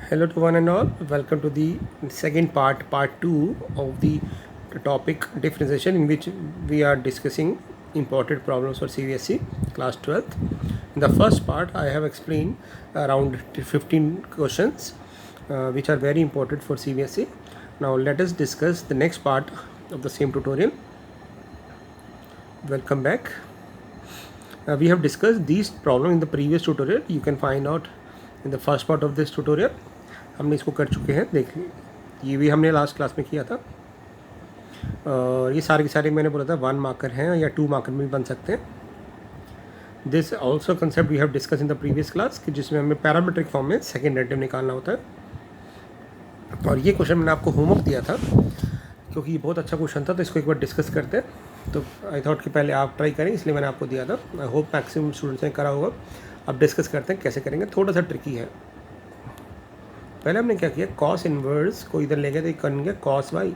Hello to one and all. Welcome to the second part 2 of the topic differentiation, in which we are discussing important problems for CBSE class 12th. In the first part, I have explained around 15 questions which are very important for CBSE. Now let us discuss the next part of the same tutorial. Welcome back. We have discussed these problems in the previous tutorial. You can find out in the first part of this tutorial. हमने इसको कर चुके हैं, देखिए ये भी हमने last class में किया था। और ये सारे के सारे मैंने बोला था 1 मार्कर हैं या 2 मार्कर में भी बन सकते हैं। This also concept we have discuss in the previous class कि जिसमें हमें पैरामीट्रिक फॉर्म में सेकेंड डेरिवेटिव निकालना होता है। और ये क्वेश्चन मैंने आपको होमवर्क दिया था क्योंकि ये बहुत अच्छा क्वेश्चन था, तो इसको एक बार डिस्कस करते हैं। तो आई थॉट कि पहले आप ट्राई करें, इसलिए मैंने आपको दिया था। आई होप मैक्सिमम स्टूडेंट्स ने करा होगा। अब डिस्कस करते हैं कैसे करेंगे, थोड़ा सा ट्रिकी है। पहले हमने क्या किया, कॉस इन्वर्स को इधर ले गए तो कर गया कॉस वाई,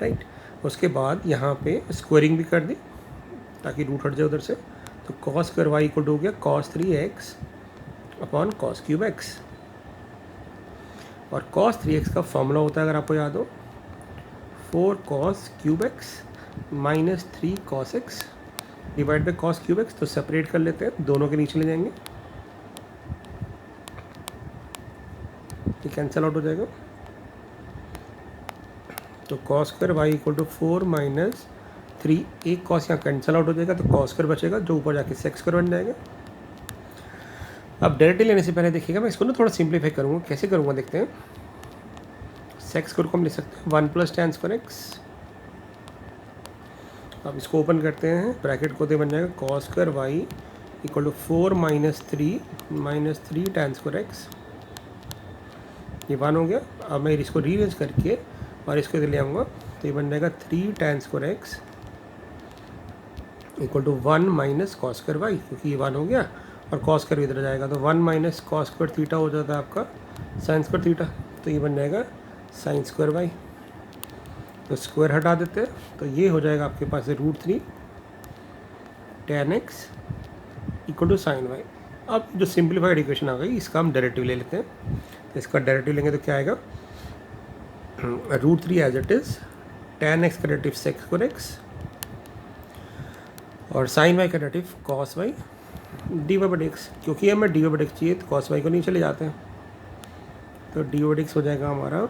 राइट। उसके बाद यहाँ पे स्क्वायरिंग भी कर दी ताकि रूट हट जाए उधर से। तो cos square y equal to हो गया cos 3x upon cos cube x। और cos 3x का फॉर्मूला होता है, अगर आपको याद हो, 4 cos cube x minus 3 cos x divide by cos cube x। तो सेपरेट कर लेते हैं, दोनों के नीचे ले जाएंगे, ये कैंसिल आउट हो जाएगा। तो cos square y equal to 4 minus 3, एक cos यहाँ कैंसिल आउट हो जाएगा, तो cos स्क्वायर बचेगा जो ऊपर जाके sec स्क्वायर बन जाएगा। अब डायरेक्टली लेने से पहले देखिएगा, मैं इसको ना थोड़ा सिंप्लीफाई करूँगा। कैसे करूँगा देखते हैं। sec स्क्वायर को हम लिख सकते हैं 1 प्लस tan स्क्वायर x। अब इसको ओपन करते हैं, ब्रैकेट को दे बन जाएगा cos square y equal to 4 minus 3 tan square x। ये 1 हो गया। अब मैं इसको रीअरेंज करके और इसको इधर ले आऊँगा, तो ये बन जाएगा 3 tan square x equal to 1 minus cos square y, क्योंकि ये 1 हो गया और कॉस स्क्वायर इधर जाएगा, तो 1 माइनस कॉस स्क्वायर थीटा हो जाता है आपका साइन स्क्वायर थीटा। तो ये बन जाएगा साइन स्क्वायर वाई। तो स्क्वायर हटा देते हैं, तो ये हो जाएगा आपके पास √3 tan x equal to sine y. अब जो सिंप्लीफाइड इक्वेशन आ गई, इसका हम डेरिवेटिव ले लेते हैं। इसका डेरिवेटिव लेंगे तो क्या आएगा, √3 as it is, tan x का डेरिवेटिव sec स्क्वायर x और sin y का डेरिवेटिव cos y dy/x। क्योंकि हमें dy/x चाहिए तो cos y को नीचे ले जाते हैं, तो dy/x हो जाएगा हमारा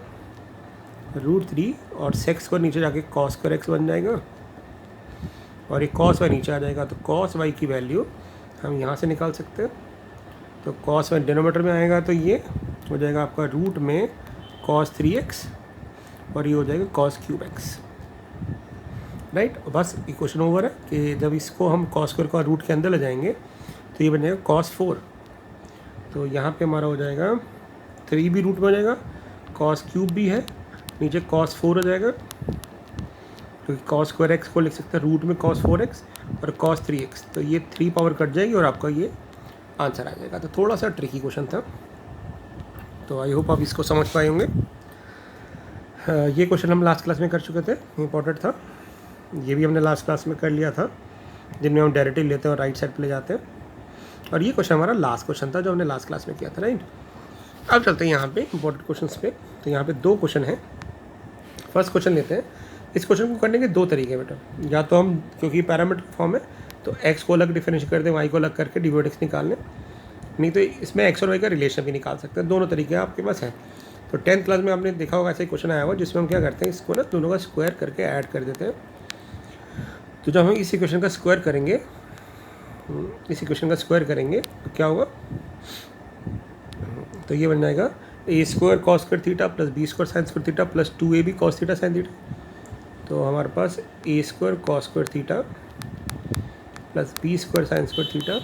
√3 और sec स्क्वायर नीचे जाके cos स्क्वायर x बन जाएगा, और ये cos y नीचे आ जाएगा। तो cos y की वैल्यू हम यहाँ से निकाल सकते हैं। तो cos y डिनोमीटर में आएगा, तो ये हो जाएगा आपका रूट में cos 3x और ये हो जाएगा cos क्यूब x, राइट। बस इक्वेशन ओवर है कि जब इसको हम cos स्क्वायर को रूट के अंदर ले जाएंगे तो ये बन जाएगा cos 4। तो यहाँ पे हमारा हो जाएगा 3 भी रूट में हो जाएगा, cos क्यूब भी है, नीचे cos 4 हो जाएगा, क्योंकि cos स्क्वायर x को लिख सकते हैं रूट में cos 4x और cos 3x। तो ये 3 पावर कट जाएगी और आपका ये आंसर आ जाएगा। तो थोड़ा सा ट्रिकी क्वेश्चन था, तो आई होप आप इसको समझ पाए होंगे। ये क्वेश्चन हम लास्ट क्लास में कर चुके थे, इम्पोर्टेंट था। ये भी हमने लास्ट क्लास में कर लिया था, जिनमें हम डेरिवेटिव लेते हैं और राइट साइड पे ले जाते हैं। और ये क्वेश्चन हमारा लास्ट क्वेश्चन था जो हमने लास्ट क्लास में किया था, राइट। अब चलते हैं यहाँ पे इंपॉर्टेंट क्वेश्चंस पे। तो यहाँ पे 2 क्वेश्चन हैं। फर्स्ट क्वेश्चन लेते हैं। इस क्वेश्चन को करने के 2 तरीके हैं बेटा। या तो हम, क्योंकि पैरामीट्रिक फॉर्म है, तो x को अलग डिफरेंशिएट कर दें, y को अलग करके dy/x निकाल लें, नहीं तो इसमें x और y का रिलेशन भी निकाल सकते हैं। दोनों तरीके आपके पास हैं। तो 10th क्लास में आपने देखा होगा ऐसा क्वेश्चन आया हुआ, जिसमें हम क्या करते हैं, इसको ना दोनों का स्क्वायर करके ऐड कर देते हैं। तो जब हम इस इक्वेशन का स्क्वायर करेंगे, तो क्या होगा, तो ये बन जाएगा a square cos square theta plus b square sine square theta plus 2ab cos theta sine theta. तो हमारे पास a square cos square theta plus b square sine square theta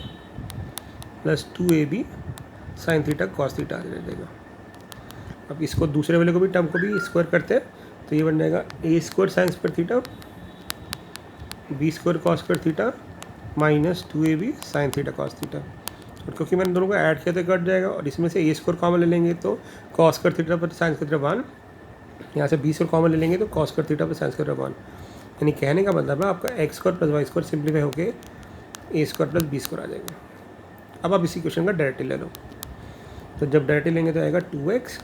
plus 2ab sine theta cos theta दे देगा। अब इसको दूसरे वाले को भी, टर्म को भी स्क्वायर करते हैं, तो ये बन जाएगा a square sine square theta b square cos square theta minus 2ab sine theta cos theta. और क्योंकि मैंने दोनों को ऐड किया तो कट जाएगा, और इसमें से a स्क्वायर कॉमन ले लेंगे तो cos स्क्वायर थीटा पर साइन स्क्वायर थीटा 1, यहाँ से b स्क्वायर कॉमन ले लेंगे तो cos स्क्वायर थीटा पर साइन स्क्वायर 1। यानी कहने का मतलब है आपका x square plus y square simplify होकर a square plus b square आ जाएगा। अब आप इसी क्वेश्चन का डायरेक्टली ले लो। तो जब डायरेक्टली लेंगे तो आएगा 2x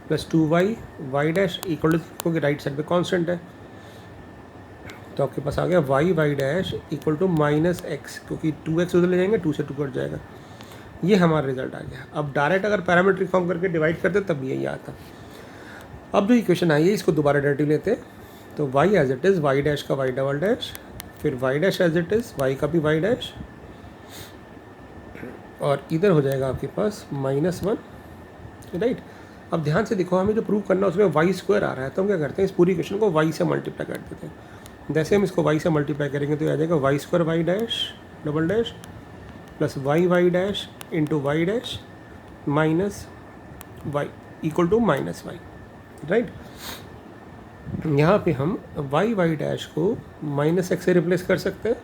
plus 2y y dash equal to, क्योंकि राइट साइड पे कांस्टेंट है तो आपके पास आ गया y y dash equal to minus x, क्योंकि 2x उधर ले जाएंगे 2 से 2 कट जाएगा। ये हमारा रिजल्ट आ गया। अब डायरेक्ट अगर पैरामीट्रिक फॉर्म करके डिवाइड करते तब यही आता। अब जो इक्वेशन आई है इसको दोबारा डेरिवेटिव लेते हैं, तो y as it is y dash का वाई डबल डैश, फिर y dash as it is y का भी y डैश, और इधर हो जाएगा आपके पास -1, राइट। अब ध्यान से देखो, हमें जो प्रूव करना है उसमें y स्क्वायर आ रहा है, तो हम क्या करते हैं इस पूरी इक्वेशन को y से मल्टीप्लाई कर देते हैं। जैसे हम इसको y से मल्टीप्लाई करेंगे तो आ जाएगा y square y dash double dash plus y y dash into y dash minus y equal to minus y, right. यहाँ पे हम वाई वाई डैश को माइनस एक्स से रिप्लेस कर सकते हैं,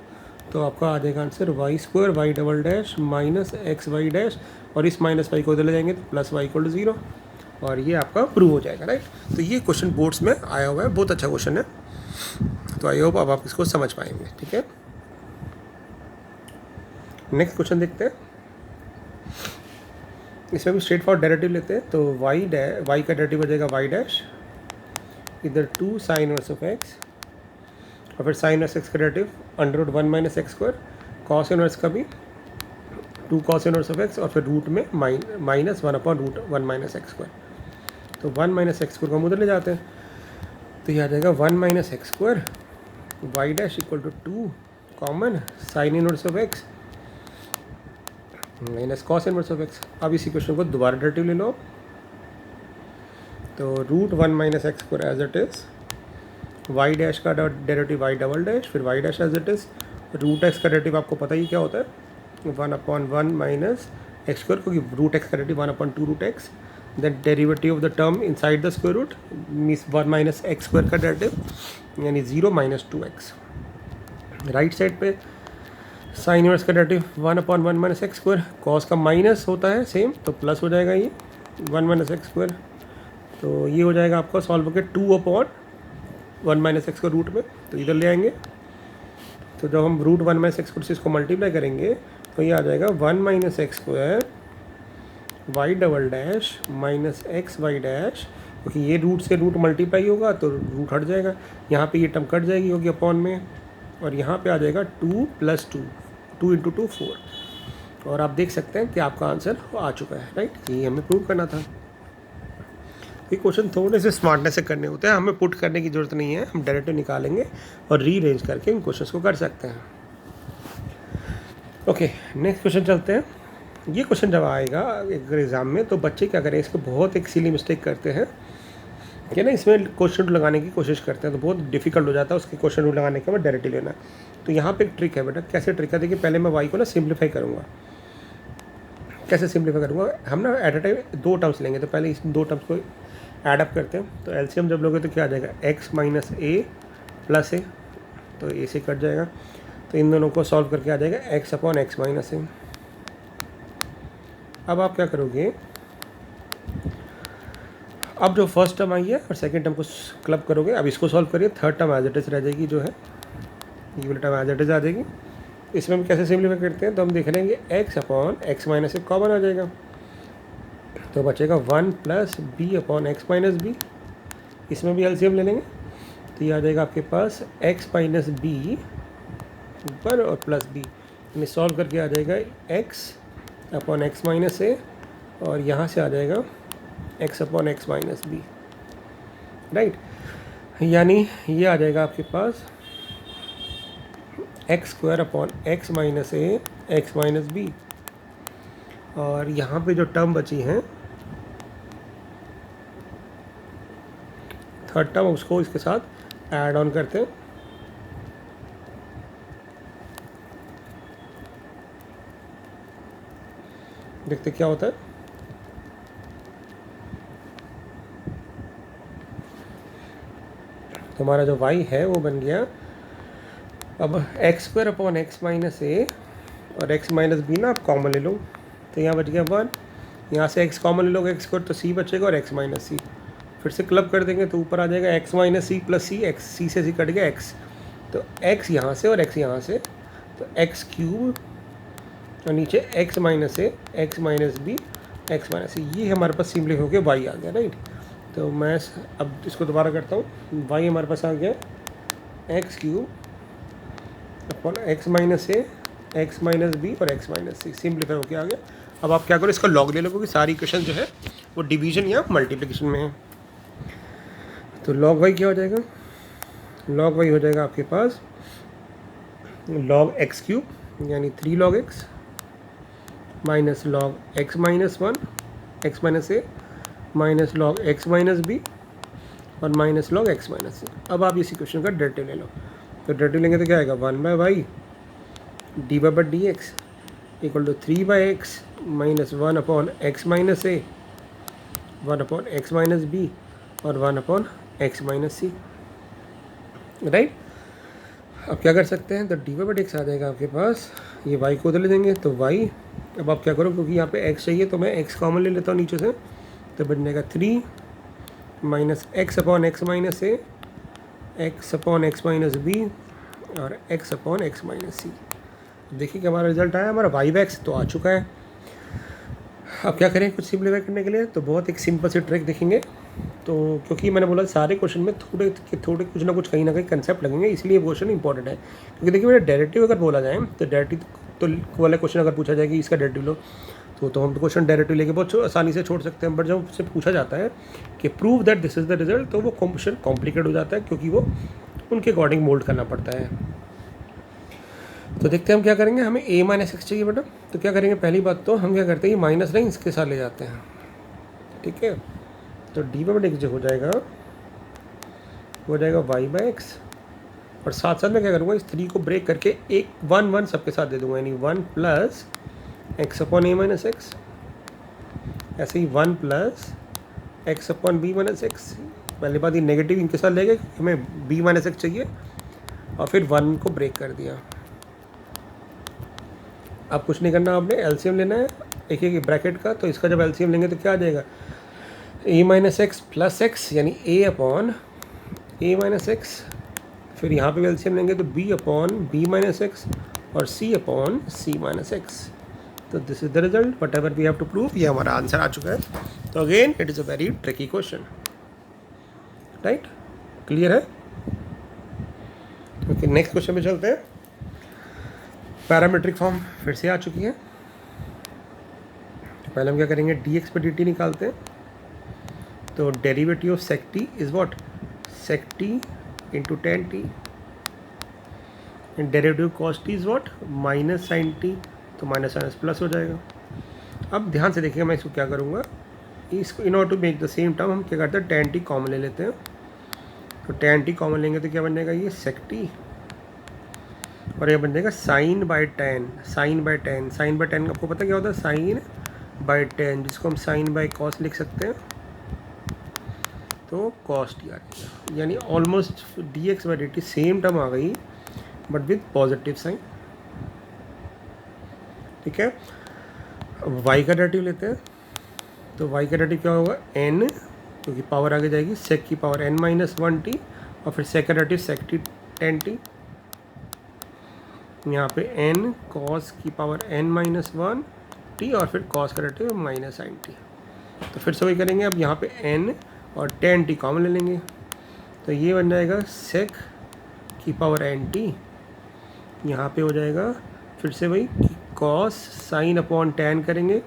तो आपका आ जाएगा answer y square y double dash minus x y dash, और इस माइनस वाई को उधर ले जाएंगे तो प्लस वाई इक्वल टू 0, और ये आपका प्रूव हो जाएगा, राइट। तो ये क्वेश्चन बोर्ड्स में आया हुआ है, बहुत अच्छा क्वेश्चन है, तो आई होप अब आप इसको समझ पाएंगे, ठीक है। नेक्स्ट क्वेश्चन देखते हैं। इसमें भी स्ट्रेट फॉरवर्ड डेरिवेटिव लेते हैं, तो वाई का डेरिवेटिव हो जाएगा वाई डैश, इधर 2 साइन इनवर्स ऑफ एक्स, और फिर साइन इनवर्स एक्स का derivative under root 1 minus x square, cos inverse का भी 2 कॉस इनवर्स ऑफ एक्स, और फिर रूट में minus 1 upon root 1 minus x square. तो 1 माइनस एक्स स्क्वायर को हम उधर ले जाते हैं, तो ये आ जाएगा 1 minus x square y dash equal to 2 common sine inverse of x minus cos inverse of x. अब इसी क्वेश्चन को दोबारा डेरिवेटिव ले लो, तो root 1 minus x square as it is, y dash का डेरिवेटिव वाई डबल डैश, फिर y dash as it is, root x का डेरिवेटिव आपको पता ही क्या होता है 1 अपॉन 1 माइनस एक्स स्क्वायर, क्योंकि रूट एक्स का derivative 1 upon 2 root x, then derivative of the term inside the square root means 1 minus x square का डेरिवेटिव यानी 0 माइनस 2x। राइट साइड पे साइन इनवर्स का derivative 1 upon 1 minus x square, cos का minus होता है same, तो plus हो जाएगा ये 1 माइनस एक्स स्क्वायर, तो ये हो जाएगा आपका सॉल्व करके 2 अपॉन 1 माइनस एक्स को रूट में, तो इधर ले आएंगे, तो जब हम रूट 1 माइनस एक्स से इसको मल्टीप्लाई करेंगे तो ये आ जाएगा 1 minus x square y double dash minus x y dash, क्योंकि ये रूट से रूट मल्टीप्लाई होगा तो रूट हट जाएगा, यहाँ पे ये टर्म कट जाएगी होगी अपॉन में, और यहाँ पे आ जाएगा 2 प्लस 2, 2 इंटू 2 4, और आप देख सकते हैं कि आपका आंसर आ चुका है, राइट। ये हमें प्रूव करना था। ये क्वेश्चन थोड़े से स्मार्टनेस से करने होते हैं, हमें पुट करने की ज़रूरत नहीं है, हम डायरेक्ट निकालेंगे और रीअरेंज करके इन क्वेश्चंस को कर सकते हैं। ओके, नेक्स्ट क्वेश्चन चलते हैं। ये क्वेश्चन जब आएगा एक एग्ज़ाम में तो बच्चे क्या करें, इसको बहुत एक सिली मिस्टेक करते हैं कि ना, इसमें क्वेश्चन रूल लगाने की कोशिश करते हैं तो बहुत डिफिकल्ट हो जाता है उसके क्वेश्चन रूल लगाने के बाद डायरेक्टली लेना। तो यहाँ पे एक ट्रिक है बेटा, कैसे ट्रिक है देखिए, पहले मैं वाई को ना सिंप्लीफाई करूँगा। कैसे सिंप्लीफाई करूँगा, हम ना एट अ टाइम 2 टर्म्स लेंगे, तो पहले इस 2 टर्म्स को ऐडअप करते हैं, तो एलसीएम जब लोगे तो क्या आ जाएगा x माइनस ए प्लस ए, तो ए से कट जाएगा, तो इन दोनों को सॉल्व करके आ जाएगा x अपॉन एक्स माइनस ए। अब आप क्या करोगे, अब जो फर्स्ट टर्म आई है और सेकंड टर्म को क्लब करोगे, अब इसको सॉल्व करिए, third term as it is रह जाएगी, जो है ये वाली टर्म एज इट इज आ जाएगी। इसमें हम कैसे सिम्प्लीफाई करते हैं, तो हम देख लेंगे x upon x minus a common आ जाएगा, तो बचेगा 1 plus b upon x minus b, इसमें भी एलसीएम ले लेंगे, तो ये आ जाएगा आपके पास x माइनस बी ऊपर और प्लस बी, यानी सॉल्व करके आ जाएगा x upon x minus a, और यहाँ से आ जाएगा x upon x minus b, right. यानी ये आ जाएगा आपके पास x square upon x minus a x minus b, और यहाँ पे जो टर्म बची हैं थर्ड टर्म, उसको इसके साथ ऐड ऑन करते हैं, देखते क्या होता है। तो हमारा जो y है वो बन गया, अब x square upon x minus a और एक्स माइनस बी ना आप कॉमन ले लो, तो यहाँ बच गया 1, यहाँ से x कॉमन ले लोगे एक्स स्क्वायर तो c बचेगा और x माइनस सी, फिर से क्लब कर देंगे तो ऊपर आ जाएगा x माइनस सी प्लस सी, एक्स सी से सी कट गया x, तो x यहाँ से और x यहाँ से, तो x क्यूब और नीचे x minus a x minus b, x minus c, ये हमारे पास सिंपली हो गया वाई आ गया, राइट। तो मैं अब इसको दोबारा करता हूँ, वाई हमारे पास आ गया x cube upon x minus a, x minus b और एक्स माइनस सी, सिंपलीफाई होकर आ गया। अब आप क्या करो, इसका लॉग ले लो, क्योंकि सारी इक्वेशन जो है वो डिवीजन या मल्टीप्लिकेशन में है। तो लॉग वाई क्या हो जाएगा, लॉग वाई हो जाएगा आपके पास लॉग एक्स क्यूब यानी 3 log x minus log x minus 1 x minus a minus log x minus b और minus log x minus c. अब आप इस इक्वेशन का डेरिवेटिव ले लो, तो डेरिवेटिव लेंगे तो क्या आएगा 1/y d y by d x equal to 3/x minus 1 upon x minus a, 1 upon x minus b और 1 upon x minus c, right. अब क्या कर सकते हैं, तो d y by d x आ जाएगा आपके पास, ये y को उधर ले देंगे तो y, अब आप क्या करो, क्योंकि यहाँ पे x चाहिए तो मैं x कॉमन ले लेता हूँ नीचे से, तो बन जाएगा 3 minus x upon x minus a, x upon x minus b और x upon x minus c. देखिए कि हमारा रिजल्ट आया, हमारा y बाई एक्स तो आ चुका है। अब क्या करें कुछ सिंपलीफाई करने के लिए, तो बहुत एक सिंपल सी ट्रिक देखेंगे। तो क्योंकि मैंने बोला सारे क्वेश्चन में थोड़े कुछ ना कुछ कहीं ना कहीं कंसेप्ट लगेंगे, इसलिए क्वेश्चन इंपॉर्टेंट है। क्योंकि देखिए मेरा डेरिवेटिव अगर बोला जाए तो डेरिवेटिव तो वाला क्वेश्चन अगर पूछा जाए कि इसका डेरिवेटिव लो, तो हम तो क्वेश्चन डेरिवेटिव लेके बहुत आसानी से छोड़ सकते हैं। बट जब उससे पूछा जाता है कि prove that this is the result, तो वो क्वेश्चन कॉम्प्लिकेट हो जाता है, क्योंकि वो उनके अकॉर्डिंग मोल्ड करना पड़ता है। तो देखते हैं हम क्या करेंगे, हमें a माइनस एक्स चाहिए बेटा। तो क्या करेंगे, पहली बात तो हम क्या करते हैं, ये माइनस नहीं इसके साथ ले जाते हैं, ठीक है। तो डी वाई बाई एक्स जो हो जाएगा वाई बाई एक्स, और साथ साथ में क्या करूँगा, इस 3 को ब्रेक करके एक 1 सबके साथ दे दूँगा, यानी 1 plus x upon a minus x, ऐसे ही 1 plus x upon b minus x. पहली बात ये नेगेटिव इनके साथ ले गए, हमें बी माइनस एक्स चाहिए, और फिर 1 को ब्रेक कर दिया। अब कुछ नहीं करना, आपने एलसीएम लेना है एक एक ब्रैकेट का। तो इसका जब एलसीएम लेंगे तो क्या आ जाएगा, a minus x plus x यानी a upon a minus x, फिर यहाँ पे भी एलसीएम लेंगे तो b upon b minus x और c upon c minus x. तो this is the result whatever we have to prove, ये हमारा आंसर आ चुका है। तो again it is a very tricky question, right, clear है। ओके, नेक्स्ट क्वेश्चन में चलते हैं। पैरामीट्रिक फॉर्म फिर से आ चुकी है। तो पहले हम क्या करेंगे, डी एक्स पर डी टी निकालते हैं। तो derivative of sec t is what, sec t into tan t, and derivative cos t is what, minus sine t, तो माइनस साइनस प्लस हो जाएगा। अब ध्यान से देखिएगा, मैं इसको क्या करूँगा, इसको in order to make the same term हम क्या करते हैं, टेन टी कॉमन ले लेते हैं। तो टेन टी कॉमन लेंगे तो क्या बन जाएगा, ये सेक टी, और ये बन जाएगा sine by tan, sine by tan. Sine by tan आपको पता क्या होता है, साइन बाई टेन, जिसको हम साइन बाई कॉस लिख सकते हैं, तो कॉस टी आ जाएगा। यानी almost d x by d t same term आ गई, बट विद पॉजिटिव साइन, ठीक है। वाई का डेरिवेटिव लेते हैं। तो वाई का डेरिवेटिव क्या होगा, एन, क्योंकि पावर आगे जाएगी, सेक की पावर एन माइनस 1 टी, और फिर सेक का derivative sec t tan t, यहाँ पे n cos की पावर n माइनस 1 टी, और फिर cos का डेरिवेटिव माइनस साइन टी। तो फिर से वही करेंगे, अब यहाँ पे n और टेन टी कॉमन ले लेंगे, तो ये बन जाएगा सेक की पावर n टी, यहाँ पे हो जाएगा फिर से वही cos साइन अपॉन टेन करेंगे,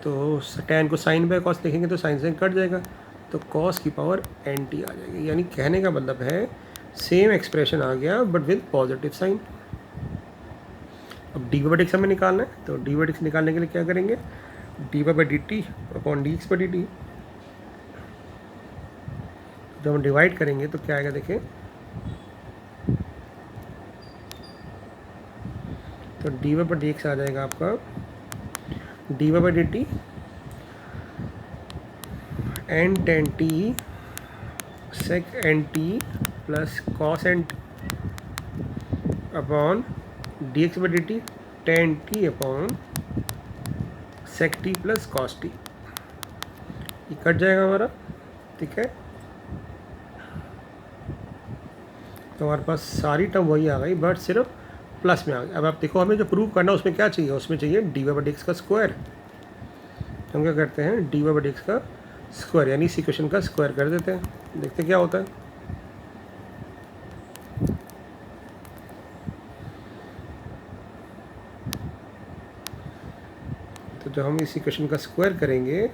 तो टेन को साइन बाय कॉस लिखेंगे तो साइन साइन कट जाएगा, तो cos की पावर n टी आ जाएगी। यानी कहने का मतलब है सेम एक्सप्रेशन आ गया बट विद पॉजिटिव साइन। अब डी वाई बाई एक्स हमें निकालना है। तो डी वाई बाई एक्स निकालने के लिए क्या करेंगे, d y by d t upon d x by d t, जब हम डिवाइड करेंगे तो क्या आएगा, देखें, तो d y by d x आ जाएगा आपका d y by d t n tan t sec n t plus cos n upon d x by d t tan t upon sec t plus cos t, ये cut जाएगा हमारा, ठीक है। तो हमारे पास सारी टर्म वही आ गई, बट सिर्फ प्लस में आ गई। अब आप देखो, हमें जो प्रूव करना है उसमें क्या चाहिए, उसमें चाहिए d y by d x का स्क्वायर। हम क्या करते हैं, D y by d x का स्क्वायर यानी इस इक्वेशन का स्क्वायर कर देते हैं, देखते क्या होता है। तो जब हम इस इक्वेशन का स्क्वायर करेंगे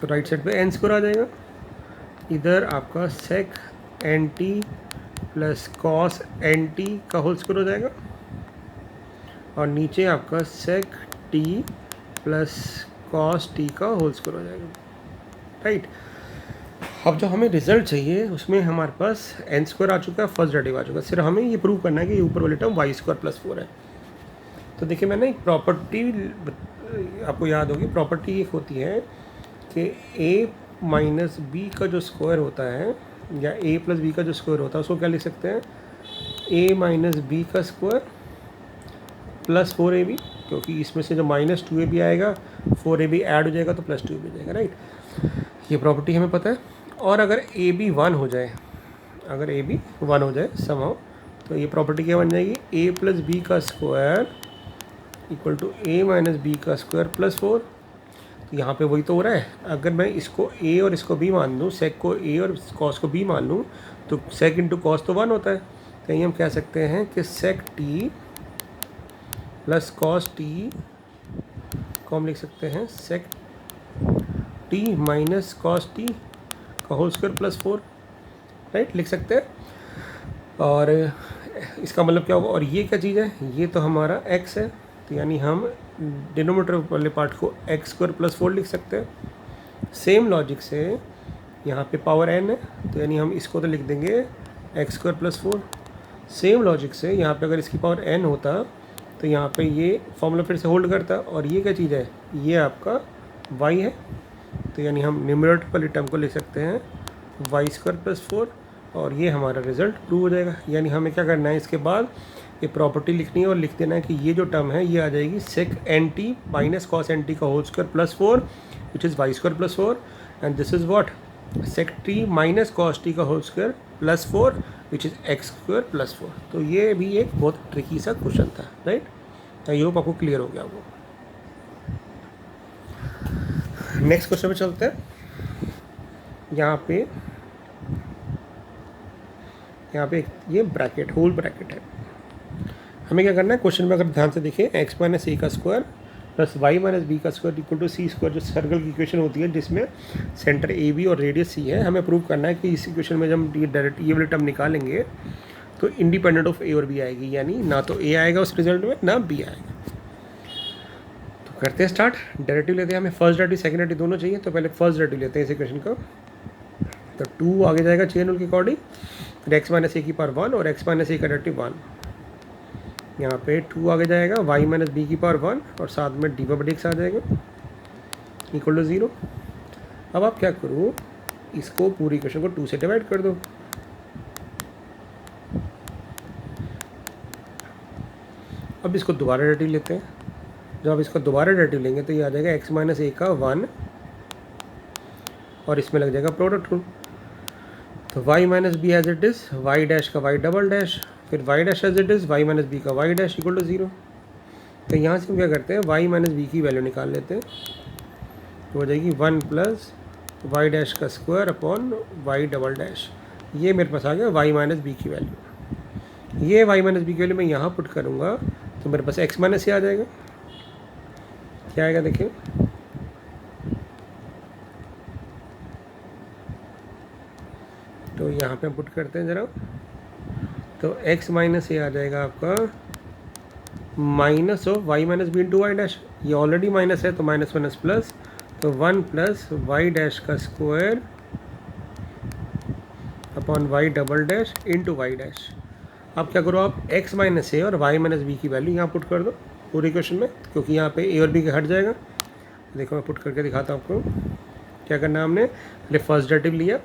तो राइट साइड पे एन स्क्वायर आ जाएगा। इधर आपका sec n t plus cos n t का होल स्क्वायर हो जाएगा और नीचे आपका sec t plus cos t का होल स्क्वायर हो जाएगा, राइट। अब जो हमें रिजल्ट चाहिए उसमें हमारे पास एन स्क्वायर आ चुका है, फर्स्ट डेरिवेटिव आ चुका है, सिर्फ हमें ये प्रूव करना है कि ये ऊपर वाले टर्म वाई स्क्वायर प्लस 4 है। तो देखिए मैंने एक प्रॉपर्टी आपको याद होगी, प्रॉपर्टी एक होती है कि a माइनस बी का जो स्क्वायर होता है या a प्लस बी का जो स्क्वायर होता है उसको क्या लिख सकते हैं, a माइनस बी का स्क्वायर प्लस 4ab, क्योंकि इसमें से जो माइनस 2ab आएगा 4ab ऐड हो जाएगा तो प्लस 2ab हो जाएगा, राइट। ये प्रॉपर्टी हमें पता है। और अगर ab 1 हो जाए, अगर ab 1 हो जाए समहाउ, तो ये प्रॉपर्टी क्या बन जाएगी, a प्लस बी का square equal to a minus b का स्क्वायर प्लस 4। तो यहाँ पे वही तो हो रहा है, अगर मैं इसको a और इसको b मान लूँ, सेक को a और कॉस को b मान लूँ, तो सेक इंटू कॉस तो 1 होता है। तो यही हम कह सकते हैं कि सेक t प्लस कॉस t को हम लिख सकते हैं सेक t माइनस कॉस t का होल स्क्वायर प्लस 4, राइट, लिख सकते हैं। और इसका मतलब क्या होगा, और ये क्या चीज़ है, ये तो हमारा x है, तो यानी हम डिनोमिनेटर वाले पार्ट को एक्स स्क्वायर प्लस 4 लिख सकते हैं। सेम लॉजिक से यहाँ पे पावर n है, तो यानी हम इसको तो लिख देंगे x square plus 4। Same logic से यहाँ पे अगर इसकी पावर n होता तो यहाँ पे ये फॉर्मूला फिर से होल्ड करता, और ये क्या चीज़ है, ये आपका y है, तो यानी हम न्यूमरेटर वाली टर्म को लिख सकते हैं वाई स्क्वायर प्लस 4, और ये हमारा रिजल्ट प्रूव हो जाएगा। यानी हमें क्या करना है, इसके बाद ये प्रॉपर्टी लिखनी है और लिख देना है कि ये जो टर्म है ये आ जाएगी sec n t minus cos n t का whole square plus 4 which is y square plus 4, and this is what, sec t minus cos t का whole square plus 4 which is x square plus 4। तो ये भी एक बहुत tricky सा question था, right. I hope आपको क्लियर हो गया वो। नेक्स्ट क्वेश्चन पे चलते हैं। यहाँ पे ये ब्रैकेट, होल ब्रैकेट है। हमें क्या करना है, क्वेश्चन में अगर ध्यान से देखें, एक्स माइनस ए का square plus y minus b का square equal to c square, जो सर्कल की इक्वेशन होती है जिसमें सेंटर ए बी और रेडियस सी है, हमें प्रूव करना है कि इस इक्वेशन में जब हम ये डायरेक्ट ये वाले टर्म निकालेंगे तो इंडिपेंडेंट ऑफ ए और बी आएगी, यानी ना तो ए आएगा उस रिजल्ट में ना बी आएगा। तो करते हैं स्टार्ट, डेरिवेटिव लेते हैं। हमें फर्स्ट डेरिवेटिव सेकंड डेरिवेटिव दोनों चाहिए, तो पहले फर्स्ट डेरिवेटिव लेते हैं इस इक्वेशन का। तो 2 आगे जाएगा चेन रूल के अकॉर्डिंग, फिर एक्स माइनस ए की पावर 1 और एक्स माइनस ए का डेरिवेटिव 1। यहाँ पे 2 आगे जाएगा, y माइनस बी की पावर 1 और साथ में d y by d x आ जाएगा इक्वल टू 0। अब आप क्या करो, इसको पूरी इक्वेशन को 2 से डिवाइड कर दो। अब इसको दोबारा डेरिवेटिव लेते हैं। जब आप इसका दोबारा डेरिवेटिव लेंगे तो ये आ जाएगा एक्स माइनस ए का 1 और इसमें लग जाएगा प्रोडक्ट रूल। तो y minus b as it is, y dash का वाई डबल डैश, फिर y dash as it is, y minus b का वाई डैश इक्वल टू 0। तो यहाँ से हम क्या करते हैं, y माइनस बी की वैल्यू निकाल लेते हैं, तो हो जाएगी 1 प्लस वाई डैश का square upon y double dash. ये मेरे पास आ गया y माइनस बी की वैल्यू। ये y माइनस बी की वैल्यू मैं यहाँ पुट करूँगा तो मेरे पास x माइनस ए आ जाएगा। क्या आएगा देखिए, तो यहाँ पे हम पुट करते हैं ज़रा, तो x माइनस ए आ जाएगा आपका minus of y minus b into y dash. ये ऑलरेडी माइनस है तो माइनस माइनस प्लस, तो 1 प्लस वाई डैश का square upon y double dash into y dash. अब क्या करो, आप x माइनस ए और वाई माइनस बी की वैल्यू यहाँ पुट कर दो पूरी इक्वेशन में, क्योंकि यहाँ पे ए और बी का हट जाएगा। देखो मैं पुट करके दिखाता हूँ आपको क्या करना है। हमने पहले फर्स्ट डेरिवेटिव लिया,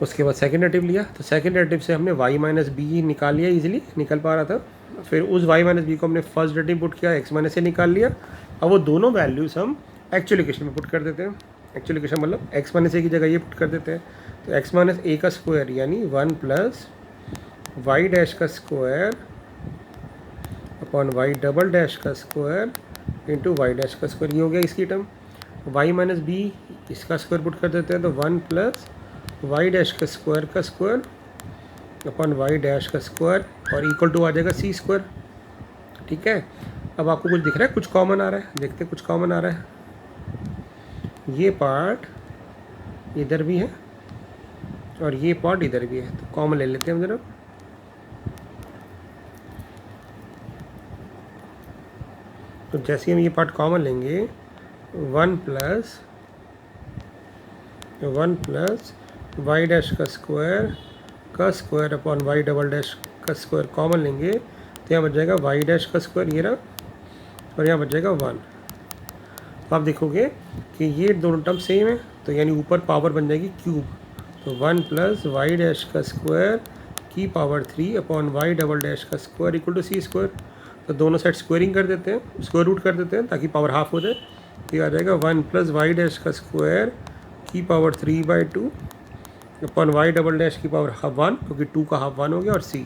उसके बाद सेकंड डेरिवेटिव लिया, तो सेकंड डेरिवेटिव से हमने y माइनस बी निकाल लिया, इजीली निकल पा रहा था। फिर उस y माइनस बी को हमने फर्स्ट डेरिवेटिव पुट किया, x माइनस ए निकाल लिया। अब वो दोनों वैल्यूज़ हम एक्चुअल इक्वेशन में पुट कर देते हैं। एक्चुअल इक्वेशन मतलब x माइनस ए की जगह ये पुट कर देते हैं, तो x माइनस ए का स्क्वायर यानी 1 प्लस वाई डैश का square upon y double dash का स्क्वायर इंटू वाई डैश का स्क्वायर, ये हो गया इसकी टर्म। वाई माइनस बी इसका स्क्वायर पुट कर देते हैं, तो 1 प्लस वाई डैश का स्क्वायर अपन वाई डैश का स्क्वायर और इक्वल टू आ जाएगा सी स्क्वायर। ठीक है, अब आपको कुछ दिख रहा है, कुछ कॉमन आ रहा है, देखते हैं कुछ कॉमन आ रहा है। ये पार्ट इधर भी है और ये पार्ट इधर भी है, तो कॉमन ले लेते हैं हम जरा। तो जैसे हम ये पार्ट कॉमन लेंगे, 1 प्लस वाई डैश का square upon y double dash का स्क्वायर कॉमन लेंगे, तो यहाँ बच जाएगा वाई डैश का स्क्वायर ये रहा, और यहाँ बच जाएगा 1। तो आप देखोगे कि ये दोनों टर्म सेम है, तो यानी ऊपर पावर बन जाएगी क्यूब। तो 1 प्लस वाई डैश का स्क्वायर की power 3 upon y double dash का square equal to c square. तो दोनों साइड स्क्वायरिंग कर देते हैं, स्क्वायर रूट कर देते हैं ताकि पावर हाफ हो जाए। ये आ जाएगा 1 प्लस वाई डैश का स्क्वायर की power 3/2 upon y double dash की पावर हाफ 1, क्योंकि 2 का हाफ 1 हो गया, और सी।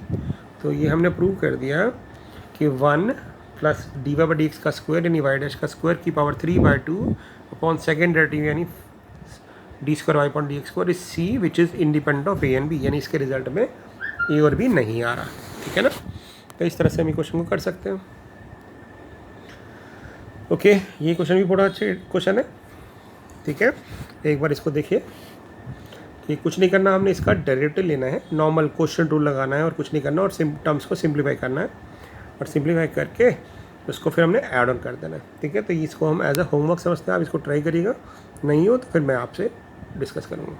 तो ये हमने प्रूव कर दिया कि 1 plus d y by d x का स्क्वायर यानी वाई डैश का स्क्वायर की पावर 3/2 अपॉन सेकेंड डेरिवेटिव यानी d square y upon d x square is c which is independent of a and b, यानी इसके रिजल्ट में ए और B नहीं आ रहा। ठीक है ना, तो इस तरह से हम ये क्वेश्चन को कर सकते हैं। ओके, ये क्वेश्चन भी बड़ा अच्छा क्वेश्चन है। ठीक है, एक बार इसको देखिए कि कुछ नहीं करना, हमने इसका डेरिवेटिव लेना है, नॉर्मल क्वेश्चन रूल लगाना है और कुछ नहीं करना, और टर्म्स को सिंप्लीफाई करना है, और सिंप्लीफाई करके उसको फिर हमने ऐड ऑन कर देना है। ठीक है, तो इसको हम एज अ होमवर्क समझते हैं, आप इसको ट्राई करिएगा, नहीं हो तो फिर मैं आपसे डिस्कस करूँगा।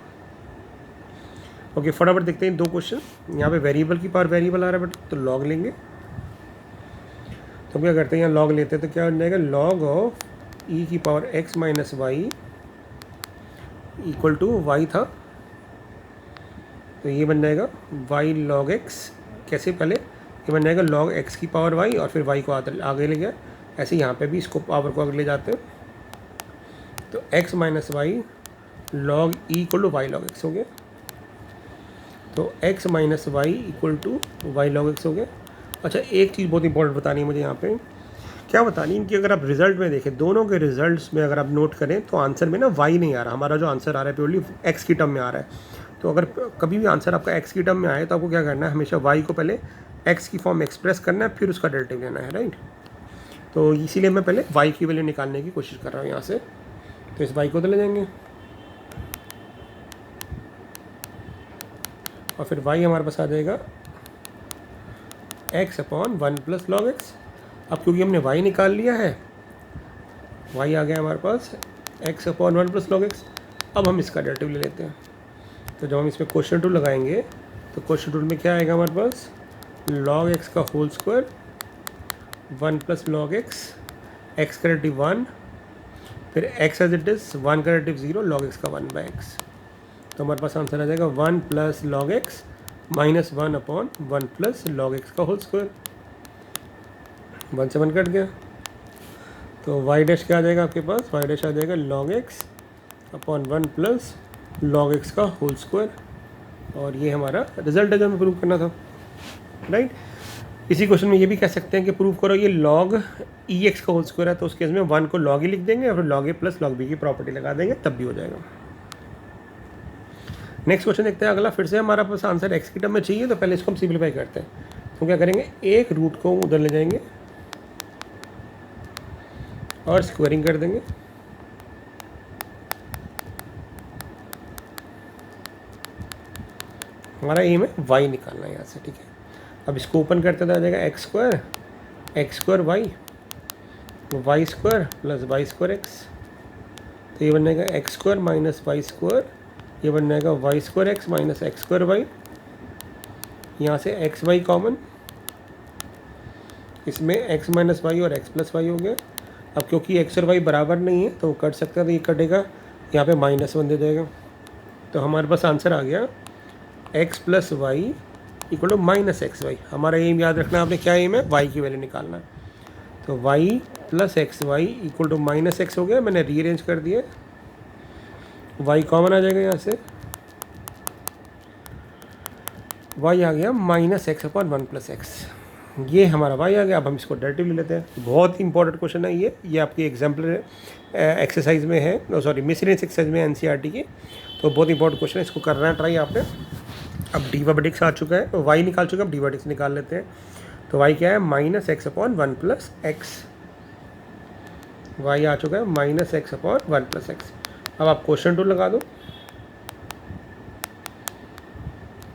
ओके, फटाफट देखते हैं 2 क्वेश्चन। यहाँ पे वेरिएबल की पावर वेरिएबल आ रहा है बट, तो लॉग लेंगे। तो क्या करते हैं, यहाँ लॉग लेते हैं, तो क्या बन जाएगा, लॉग ऑफ ई की power x minus y equal to y था, तो ये बन जाएगा वाई लॉग एक्स। कैसे, पहले ये बन जाएगा लॉग एक्स की पावर वाई और फिर वाई को आगे ले गया, ऐसे यहाँ पे भी इसको पावर को आगे ले जाते हैं, तो x minus y log e equal to y log x हो गया। तो x minus y equal to y log x हो गया। अच्छा, एक चीज़ बहुत इंपॉर्टेंट बतानी है मुझे यहाँ पे, क्या बतानी है कि अगर आप रिजल्ट में देखें, दोनों के रिजल्ट्स में अगर आप नोट करें तो आंसर में ना वाई नहीं आ रहा, हमारा जो आंसर आ रहा है प्योरली एक्स की टर्म में आ रहा है। तो अगर कभी भी आंसर आपका एक्स की टर्म में आए तो आपको क्या करना है, हमेशा वाई को पहले एक्स की फॉर्म एक्सप्रेस करना है, फिर उसका डेरिवेटिव लेना है, राइट। तो इसीलिए मैं पहले वाई की वैल्यू निकालने की कोशिश कर रहा हूँ यहाँ से। तो इस वाई को तो ले जाएंगे और फिर वाई हमारे पास आ जाएगा x upon 1 plus log x. अब क्योंकि हमने वाई निकाल लिया है, वाई आ गया हमारे पास x upon 1 plus log x. अब हम इसका डेरिवेटिव ले लेते हैं। तो जब हम इसमें क्वेश्चन टूल लगाएंगे तो क्वेश्चन टूल में क्या आएगा हमारे पास, लॉग एक्स का whole square 1 plus log x, x का डेरिवेटिव 1, फिर एक्स एज इट इज़, 1 का डेरिवेटिव 0, लॉग एक्स का 1/x। तो हमारे पास आंसर आ जाएगा 1 plus log x minus 1 upon 1 plus log x का होल स्क्वायर। 1 से 1 कट गया, तो वाई डैश क्या आ जाएगा आपके पास, वाई डैश आ जाएगा log x upon 1 plus log x का होल स्क्वायर। और ये हमारा रिजल्ट है जो हमें प्रूव करना था, राइट। इसी क्वेश्चन में ये भी कह सकते हैं कि प्रूव करो ये लॉग ई एक्स का होल स्क्वायर है, तो उस केस में 1 को लॉग ई लिख देंगे और फिर लॉग ए प्लस लॉग बी की प्रॉपर्टी लगा देंगे, तब भी हो जाएगा। नेक्स्ट क्वेश्चन देखते हैं अगला। फिर से हमारा पास आंसर एक्स की टर्म में चाहिए, तो पहले इसको हम सिंप्लीफाई करते हैं। तो क्या करेंगे, एक रूट को उधर ले जाएंगे और स्क्वायरिंग कर देंगे। हमारा एम है वाई निकालना है यहाँ से, ठीक है। अब इसको ओपन करते तो आ जाएगा x square y square plus y square x. तो ये बन जाएगा x square minus y square, ये बन जाएगा y square x minus x square y. यहाँ से एक्स वाई कॉमन, इसमें एक्स माइनस वाई और एक्स प्लस वाई हो गया। अब क्योंकि एक्स और वाई बराबर नहीं है तो वो कट सकता है, तो ये कटेगा, यहाँ पे -1 दे जाएगा। तो हमारे पास आंसर आ गया x plus y equal to minus x y. हमारा एम याद रखना, आपने क्या एम है, वाई की वैल्यू निकालना है। तो y plus x y equal to minus x हो गया, मैंने रीअरेंज कर दिया, वाई कॉमन आ जाएगा यहाँ से, वाई आ गया minus x upon 1 plus x. ये हमारा वाई आ गया। अब हम इसको डेरिवेटिव ले लेते हैं। बहुत ही इंपॉर्टेंट क्वेश्चन है ये आपकी एग्जाम्पलर एक्सरसाइज में है, सॉरी मिसलेनियस एक्सरसाइज में एनसीईआरटी की। तो बहुत इंपॉर्टेंट क्वेश्चन है, इसको करना है ट्राई आपने। अब डी बाई डिक्स आ चुका है, तो वाई निकाल चुका है, अब डी बाई डिक्स निकाल लेते हैं। तो वाई क्या है, minus x upon one plus x. Y आ चुका है minus x upon one plus x. अब आप क्वेश्चन टू लगा दो,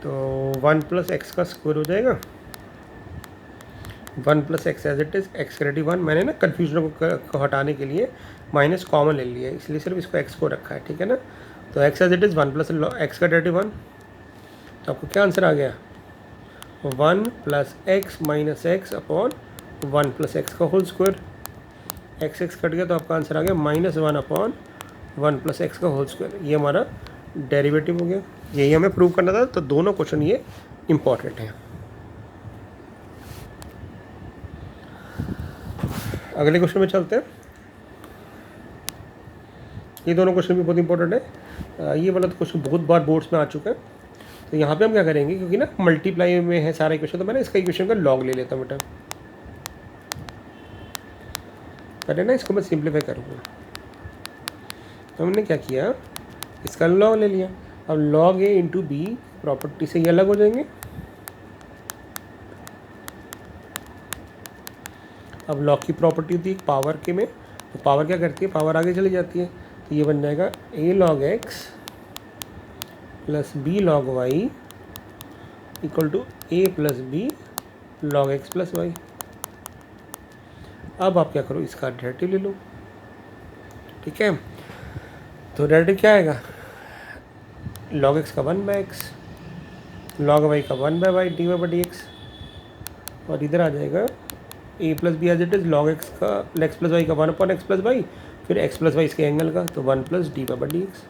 तो वन प्लस एक्स का स्क्वायर हो जाएगा, one plus x as it is, x credit one. मैंने ना कन्फ्यूजन को हटाने के लिए माइनस कॉमन ले लिया है, इसलिए सिर्फ इसको एक्स को रखा है, ठीक है ना। तो x as it is one plus x का डेरिवेटिव वन। तो आपको क्या आंसर आ गया, one plus x minus x upon one plus x का whole square. X x cut गया तो आपका आंसर आ गया minus one upon one plus x का होल स्क्वायर। ये हमारा डेरिवेटिव हो गया। यही हमें प्रूव करना था, तो दोनों क्वेश्चन ये इंपॉर्टेंट हैं। अगले क्वेश्चन में चलते हैं। ये दोनों क्वेश्चन भी बहुत इंपॉर्टेंट है। ये वाला तो क्वेश्चन बहुत बार बोर्ड्स में आ चुका है। तो यहाँ पे हम क्या करेंगे, क्योंकि ना मल्टीप्लाई में है सारा इक्वेशन, तो मैंने इसका इक्वेशन का लॉग ले लेता हूँ बेटा। पहले ना इसको मैं सिंप्लीफाई करूँगा। तो हमने क्या किया, इसका लॉग ले लिया। अब लॉग ए इंटू बी प्रॉपर्टी से ये अलग हो जाएंगे। अब लॉग की प्रॉपर्टी होती है पावर के में, तो पावर क्या करती है, पावर आगे चली जाती है। तो ये बन जाएगा a log x plus b log y equal to a plus b log x plus y. अब आप क्या करो, इसका डेरिवेटिव ले लो, ठीक है। तो डेरिवेटिव क्या आएगा, लॉग एक्स का one by x, log y का one by y d y by d x, और इधर आ जाएगा a plus b as it is log x का एक्स प्लस वाई का one upon x plus y, फिर x plus y इसके angle का, तो one plus d y by d x.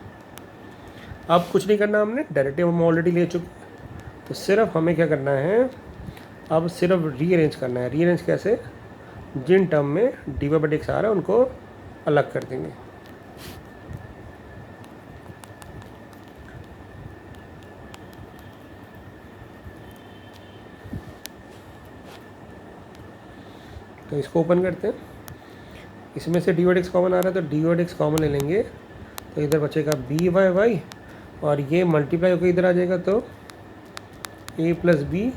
अब कुछ नहीं करना, हमने डेरिवेटिव हम ऑलरेडी ले चुके, तो सिर्फ हमें क्या करना है, अब सिर्फ रीअरेंज करना है। रीअरेंज कैसे, जिन टर्म में d y by d x आ रहा है उनको अलग कर देंगे। तो इसको ओपन करते हैं। इसमें से डी वाई एक्स कॉमन आ रहा है, तो डी वाई एक्स कॉमन ले लेंगे, तो इधर बचेगा बी वाई वाई, और ये मल्टीप्लाई होकर इधर आ जाएगा, तो a plus b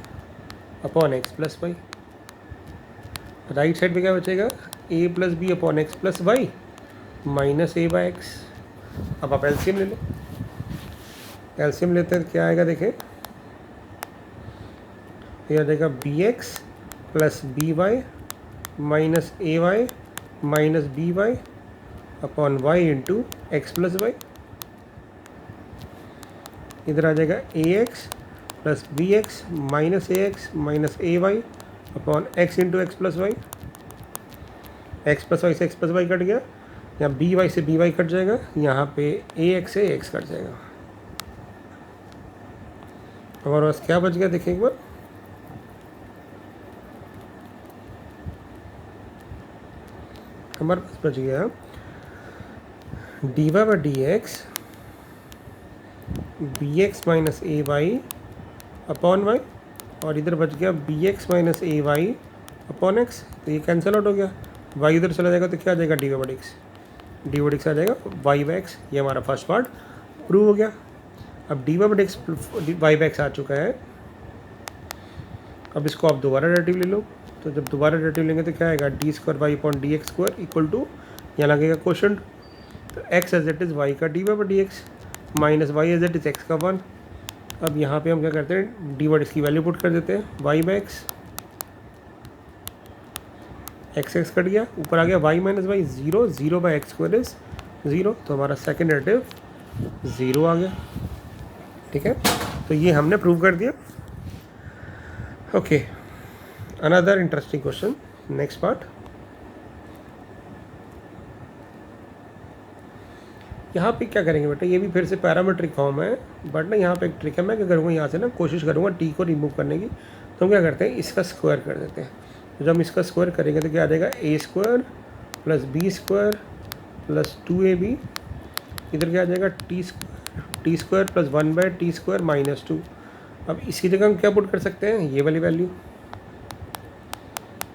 upon x plus y. Right side पे क्या बचेगा, a plus b upon x plus y minus a by x. अब आप एलसीएम ले लो। एलसीएम लेते हैं तो क्या आएगा, देखें, ये आ जाएगा b x plus b y minus a y minus b y upon y into x plus y. इधर आ जाएगा a x plus b x minus a x minus a y upon x into x plus y. X plus y से x plus y cut गया, यहाँ b y से b y cut जाएगा, यहाँ पे ए एक्स से x cut जाएगा। हमारे पास क्या बच गया, देखिए एक बार, हमारे पास बच गया d y by d x b x minus a y upon y, और इधर बच गया b x minus a y upon x. तो ये कैंसिल आउट हो गया, वाई इधर चला जाएगा तो क्या आ जाएगा, d y by d x, d y d x आ जाएगा वाई बाई एक्स। ये हमारा फर्स्ट पार्ट प्रूव हो गया। अब d y by d x y by x आ चुका है। अब इसको आप दोबारा डेरिवेटिव ले लो, तो जब दोबारा डेरिवेटिव लेंगे तो क्या आएगा, d square y upon d x square equal to, यहाँ लगेगा क्वेश्चन, तो x as it is y का d y by d x minus y as it is x का वन। अब यहाँ पे हम क्या करते हैं, डी वाई इसकी वैल्यू पुट कर देते हैं, y by x, x x cut गया, ऊपर आ गया y minus y, zero, zero by x square is zero, तो हमारा सेकेंड डेरिवेटिव ज़ीरो आ गया, ठीक है। तो ये हमने प्रूव कर दिया। Okay, another interesting question, next part. यहाँ पे क्या करेंगे बेटा, ये भी फिर से पैरामेट्रिक फॉर्म है, बट ना यहाँ पे एक ट्रिक है, मैं क्या करूँगा, यहाँ से ना कोशिश करूँगा टी को रिमूव करने की। तो हम क्या करते हैं, इसका स्क्वायर कर देते हैं। तो जब हम इसका स्क्वायर करेंगे तो क्या आ जाएगा, a square plus b square plus two a b, इधर क्या आ जाएगा, t square plus one by t square minus two. अब इसकी जगह हम क्या पुट कर सकते हैं, ये वाली वैल्यू,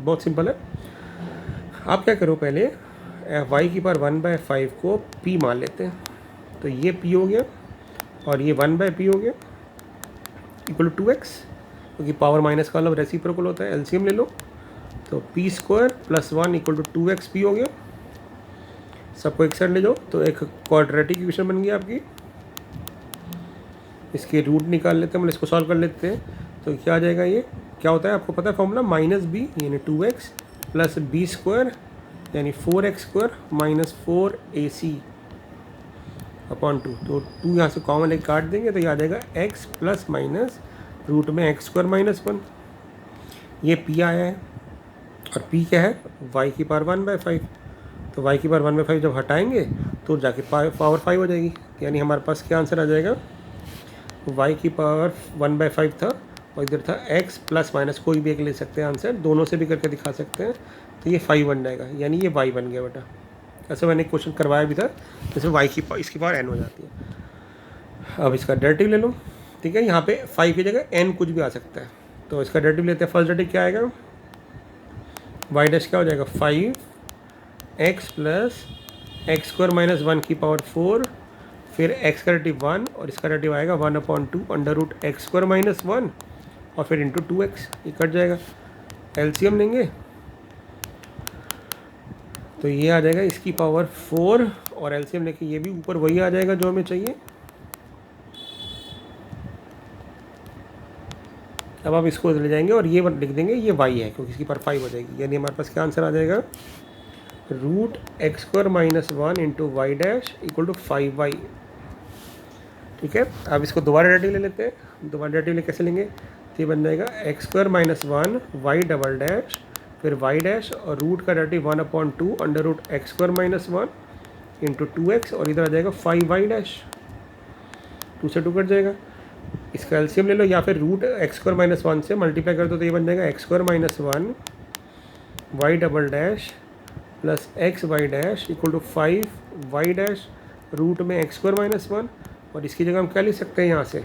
बहुत सिंपल है। आप क्या करो, पहले y की पावर 1/5 को p मान लेते हैं। तो ये p हो गया और ये 1/p हो गया इक्वल टू 2x, क्योंकि पावर माइनस का मतलब रेसिप्रोकल होता है, एलसीएम ले लो। तो p square plus 1 equal to 2xp हो गया। सबको एक साइड ले जाओ तो एक क्वाड्रेटिक इक्वेशन बन गई आपकी। इसके रूट निकाल लेते हैं, मतलब इसको सॉल्व कर लेते हैं। तो क्या आ जाएगा, ये क्या होता है आपको पता है फॉर्मूला, -b यानी 2x प्लस b स्क्वायर यानी 4x square minus 4ac upon 2। तो 2 यहाँ से कॉमन एक काट देंगे तो ये आ जाएगा x प्लस माइनस रूट में x स्क्वायर माइनस 1। ये p आया है और p क्या है, y की पावर 1/5। तो y की पावर 1/5 जब हटाएंगे तो जाके पावर 5 हो जाएगी। यानी हमारे पास क्या आंसर आ जाएगा, y की पावर 1/5 था और इधर था x प्लस माइनस, कोई भी एक ले सकते हैं आंसर, दोनों से भी करके दिखा सकते हैं। तो ये 5 बन जाएगा, यानी ये y बन गया बेटा। ऐसे मैंने क्वेश्चन करवाया भी था, जैसे y की इसकी पावर n हो जाती है। अब इसका डेरिवेटिव ले लो, ठीक है। यहाँ पे 5 की जगह n कुछ भी आ सकता है, तो इसका डेरिवेटिव लेते हैं। फर्स्ट डेरिवेटिव क्या आएगा, y डैश क्या हो जाएगा 5x plus x square minus 1 की पावर 4, फिर x का डेरिवेटिव 1 और इसका डेरिवेटिव आएगा 1/2 under root x square minus 1 और फिर इंटू 2x, ये कट जाएगा। एलसीएम लेंगे तो ये आ जाएगा इसकी पावर 4 और एलसीएम लेके ये भी ऊपर वही आ जाएगा जो हमें चाहिए। अब आप इसको ले जाएंगे और ये लिख देंगे ये y है, क्योंकि इसकी पावर 5 हो जाएगी, यानी हमारे पास क्या आंसर आ जाएगा, root x square minus 1 into y dash equal to 5y। ठीक है, अब इसको दोबारा डेरिवेटिव ले लेते हैं। दोबारा डेरिवेटिव ले कैसे लेंगे, तो ये बन जाएगा x square minus 1 y double dash फिर वाई डैश और रूट का derivative 1/2 under root x square minus 1 into 2x और इधर आ जाएगा 5y डैश, 2 से 2 कट जाएगा। इसका एलसीएम ले लो या फिर रूट एक्स स्क्वायर माइनस 1 से मल्टीप्लाई कर दो, तो ये बन जाएगा x square minus 1 y double dash plus x y dash equal to 5y dash root में एक्स स्क्वायर माइनस 1 और इसकी जगह हम क्या लिख सकते हैं यहाँ से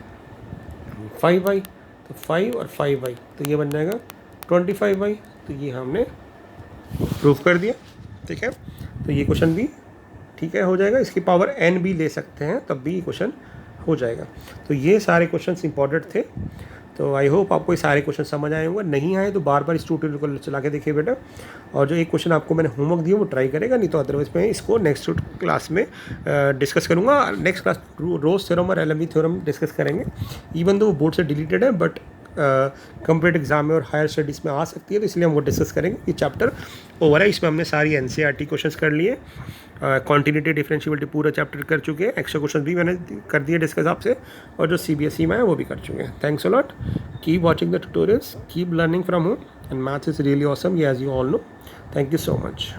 5y, तो 5 और 5y तो ये बन जाएगा 25y। तो ये हमने प्रूव कर दिया। ठीक है, तो ये क्वेश्चन भी ठीक है हो जाएगा। इसकी पावर n भी ले सकते हैं तब भी ये क्वेश्चन हो जाएगा। तो ये सारे क्वेश्चंस इंपॉर्टेंट थे। तो आई होप आपको ये सारे क्वेश्चन समझ आए होंगे। नहीं आए तो बार बार इस ट्यूटोरियल को चला के देखिए बेटा, और जो एक क्वेश्चन आपको मैंने होमवर्क दिया वो ट्राई करेगा, नहीं तो अदरवाइज मैं इसको नेक्स्ट क्लास में डिस्कस करूँगा। नेक्स्ट क्लास रोज थ्योरम और एलएमवी थ्योरम डिस्कस करेंगे। इवन दो वो बोर्ड से डिलीटेड है बट कंप्यूटर एग्जाम में और हायर स्टडीज़ में आ सकती है, तो इसलिए हम वो डिस्कस करेंगे। ये चैप्टर ओवर है, इसमें हमने सारी एनसीईआरटी क्वेश्चंस कर लिए, कॉन्टिन्यूटी डिफरेंशियबिलिटी पूरा चैप्टर कर चुके हैं, एक्स्ट्रा क्वेश्चन भी मैंने कर दिए डिस्कस आपसे, और जो सीबीएसई में है वो भी कर चुके हैं। Thanks a lot, keep watching the tutorials, keep learning from home, and maths is really awesome, as you all know. Thank you so much.